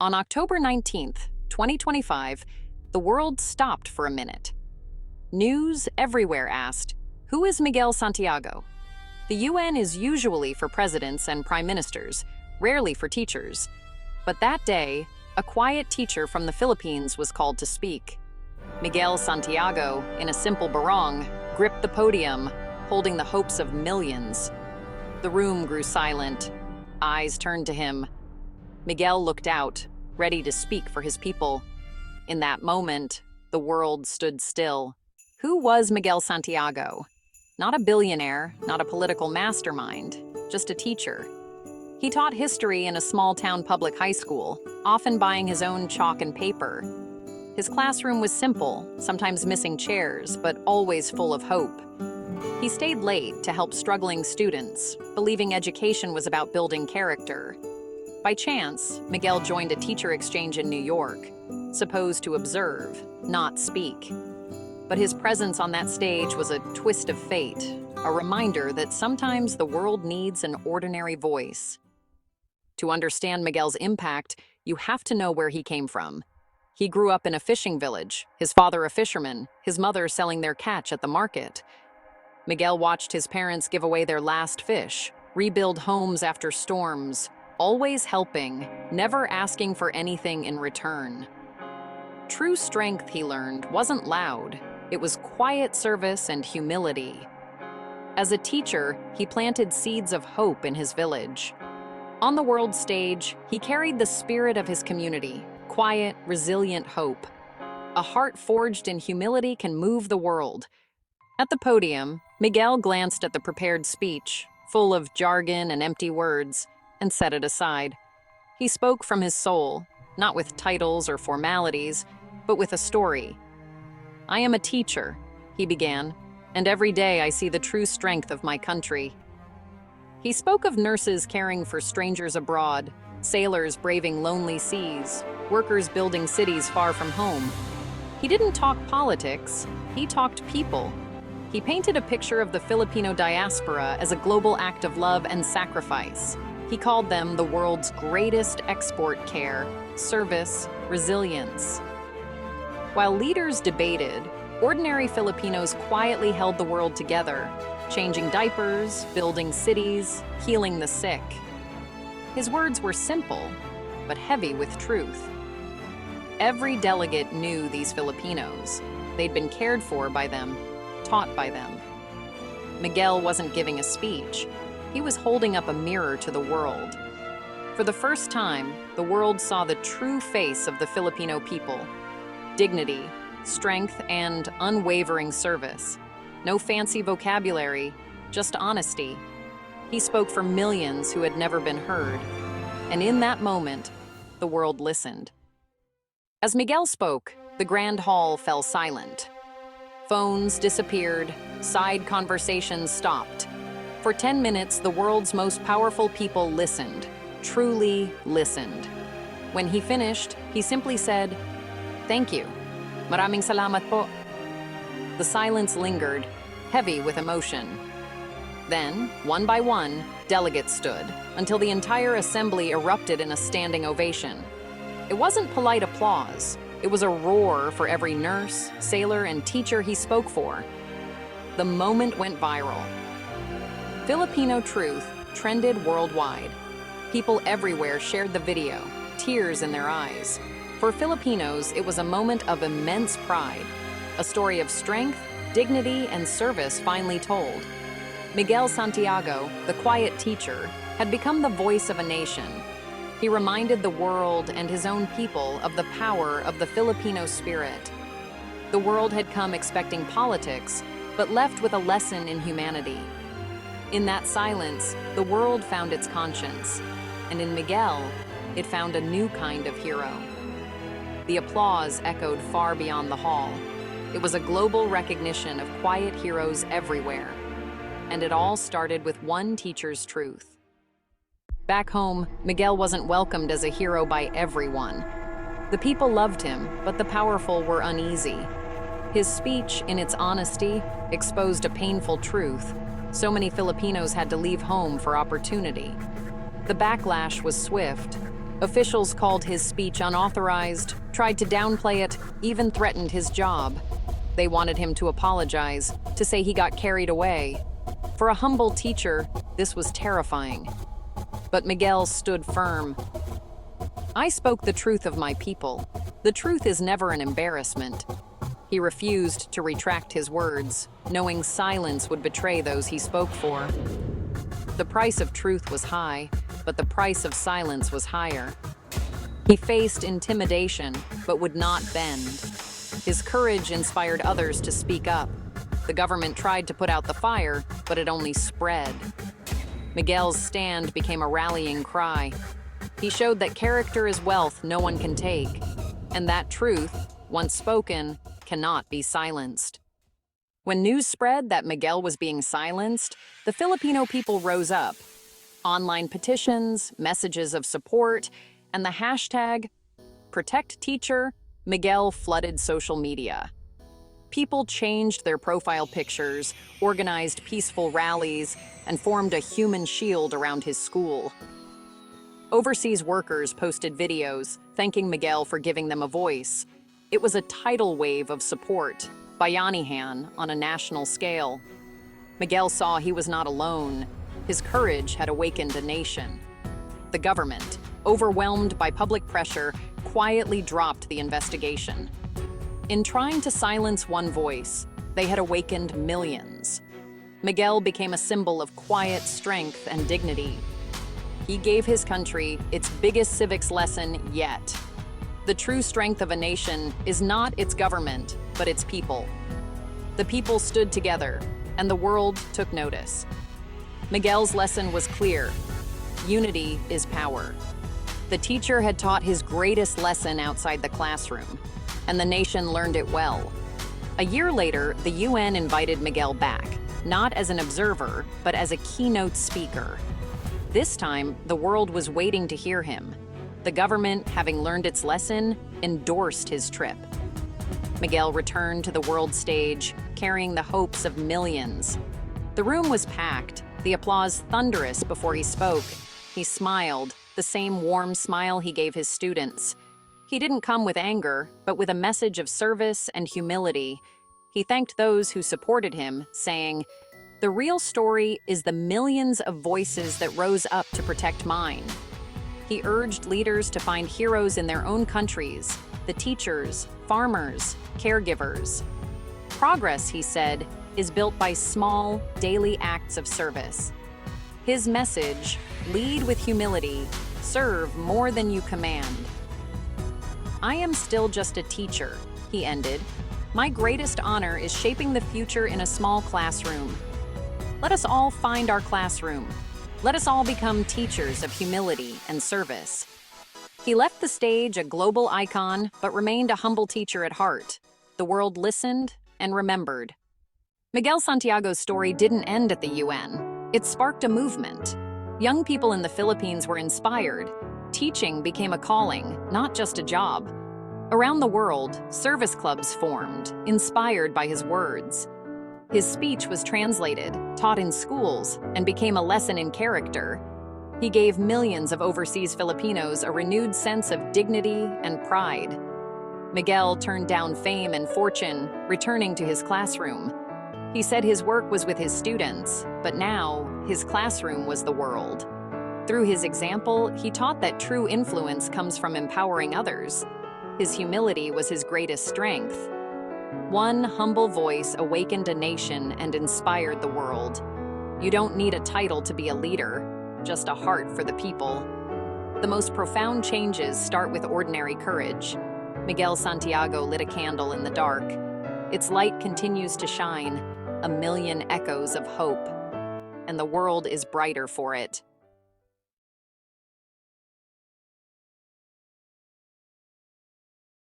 On October 19th, 2025, the world stopped for a minute. News everywhere asked, "Who is Miguel Santiago?" The UN is usually for presidents and prime ministers, rarely for teachers. But that day, a quiet teacher from the Philippines was called to speak. Miguel Santiago, in a simple barong, gripped the podium, holding the hopes of millions. The room grew silent. Eyes turned to him. Miguel looked out, ready to speak for his people. In that moment, the world stood still. Who was Miguel Santiago? Not a billionaire, not a political mastermind, just a teacher. He taught history in a small-town public high school, often buying his own chalk and paper. His classroom was simple, sometimes missing chairs, but always full of hope. He stayed late to help struggling students, believing education was about building character. By chance, Miguel joined a teacher exchange in New York, supposed to observe, not speak. But his presence on that stage was a twist of fate, a reminder that sometimes the world needs an ordinary voice. To understand Miguel's impact, you have to know where he came from. He grew up in a fishing village, his father a fisherman, his mother selling their catch at the market. Miguel watched his parents give away their last fish, rebuild homes after storms, always helping, never asking for anything in return. True strength, he learned, wasn't loud. It was quiet service and humility. As a teacher, he planted seeds of hope in his village. On the world stage, he carried the spirit of his community, quiet, resilient hope. A heart forged in humility can move the world. At the podium, Miguel glanced at the prepared speech, full of jargon and empty words, and set it aside. He spoke from his soul, not with titles or formalities, but with a story. "I am a teacher," he began, "and every day I see the true strength of my country." He spoke of nurses caring for strangers abroad, sailors braving lonely seas, workers building cities far from home. He didn't talk politics, he talked people. He painted a picture of the Filipino diaspora as a global act of love and sacrifice. He called them the world's greatest export: care, service, resilience. While leaders debated, ordinary Filipinos quietly held the world together, changing diapers, building cities, healing the sick. His words were simple, but heavy with truth. Every delegate knew these Filipinos. They'd been cared for by them, taught by them. Miguel wasn't giving a speech. He was holding up a mirror to the world. For the first time, the world saw the true face of the Filipino people. Dignity, strength, and unwavering service. No fancy vocabulary, just honesty. He spoke for millions who had never been heard. And in that moment, the world listened. As Miguel spoke, the grand hall fell silent. Phones disappeared, side conversations stopped. For 10 minutes, the world's most powerful people listened, truly listened. When he finished, he simply said, "Thank you. Maraming salamat po." The silence lingered, heavy with emotion. Then, one by one, delegates stood, until the entire assembly erupted in a standing ovation. It wasn't polite applause. It was a roar for every nurse, sailor, and teacher he spoke for. The moment went viral. Filipino truth trended worldwide. People everywhere shared the video, tears in their eyes. For Filipinos, it was a moment of immense pride. A story of strength, dignity, and service finally told. Miguel Santiago, the quiet teacher, had become the voice of a nation. He reminded the world and his own people of the power of the Filipino spirit. The world had come expecting politics, but left with a lesson in humanity. In that silence, the world found its conscience, and in Miguel, it found a new kind of hero. The applause echoed far beyond the hall. It was a global recognition of quiet heroes everywhere. And it all started with one teacher's truth. Back home, Miguel wasn't welcomed as a hero by everyone. The people loved him, but the powerful were uneasy. His speech, in its honesty, exposed a painful truth. So many Filipinos had to leave home for opportunity. The backlash was swift, Officials called his speech unauthorized, tried to downplay it, even threatened his job. They wanted him to apologize, to say he got carried away. For a humble teacher, this was terrifying. But Miguel stood firm. "I spoke the truth of my people. The truth is never an embarrassment." He refused to retract his words, knowing silence would betray those he spoke for. The price of truth was high, but the price of silence was higher. He faced intimidation, but would not bend. His courage inspired others to speak up. The government tried to put out the fire, but it only spread. Miguel's stand became a rallying cry. He showed that character is wealth no one can take, and that truth, once spoken, cannot be silenced. When news spread that Miguel was being silenced, the Filipino people rose up. Online petitions, messages of support, and the hashtag #ProtectTeacher, Miguel flooded social media. People changed their profile pictures, organized peaceful rallies, and formed a human shield around his school. Overseas workers posted videos thanking Miguel for giving them a voice. It was a tidal wave of support, bayanihan on a national scale. Miguel saw he was not alone. His courage had awakened a nation. The government, overwhelmed by public pressure, quietly dropped the investigation. In trying to silence one voice, they had awakened millions. Miguel became a symbol of quiet strength and dignity. He gave his country its biggest civics lesson yet. The true strength of a nation is not its government, but its people. The people stood together, and the world took notice. Miguel's lesson was clear. Unity is power. The teacher had taught his greatest lesson outside the classroom, and the nation learned it well. A year later, the UN invited Miguel back, not as an observer, but as a keynote speaker. This time, the world was waiting to hear him. The government, having learned its lesson, endorsed his trip. Miguel returned to the world stage, carrying the hopes of millions. The room was packed, the applause thunderous before he spoke. He smiled, the same warm smile he gave his students. He didn't come with anger, but with a message of service and humility. He thanked those who supported him, saying, "The real story is the millions of voices that rose up to protect mine." He urged leaders to find heroes in their own countries, the teachers, farmers, caregivers. Progress, he said, is built by small, daily acts of service. His message, lead with humility, serve more than you command. "I am still just a teacher," he ended. "My greatest honor is shaping the future in a small classroom. Let us all find our classroom. Let us all become teachers of humility and service." He left the stage a global icon, but remained a humble teacher at heart. The world listened and remembered. Miguel Santiago's story didn't end at the UN. It sparked a movement. Young people in the Philippines were inspired. Teaching became a calling, not just a job. Around the world, service clubs formed, inspired by his words. His speech was translated, taught in schools, and became a lesson in character. He gave millions of overseas Filipinos a renewed sense of dignity and pride. Miguel turned down fame and fortune, returning to his classroom. He said his work was with his students, but now his classroom was the world. Through his example, he taught that true influence comes from empowering others. His humility was his greatest strength. One humble voice awakened a nation and inspired the world. You don't need a title to be a leader, just a heart for the people. The most profound changes start with ordinary courage. Miguel Santiago lit a candle in the dark. Its light continues to shine, a million echoes of hope, and the world is brighter for it.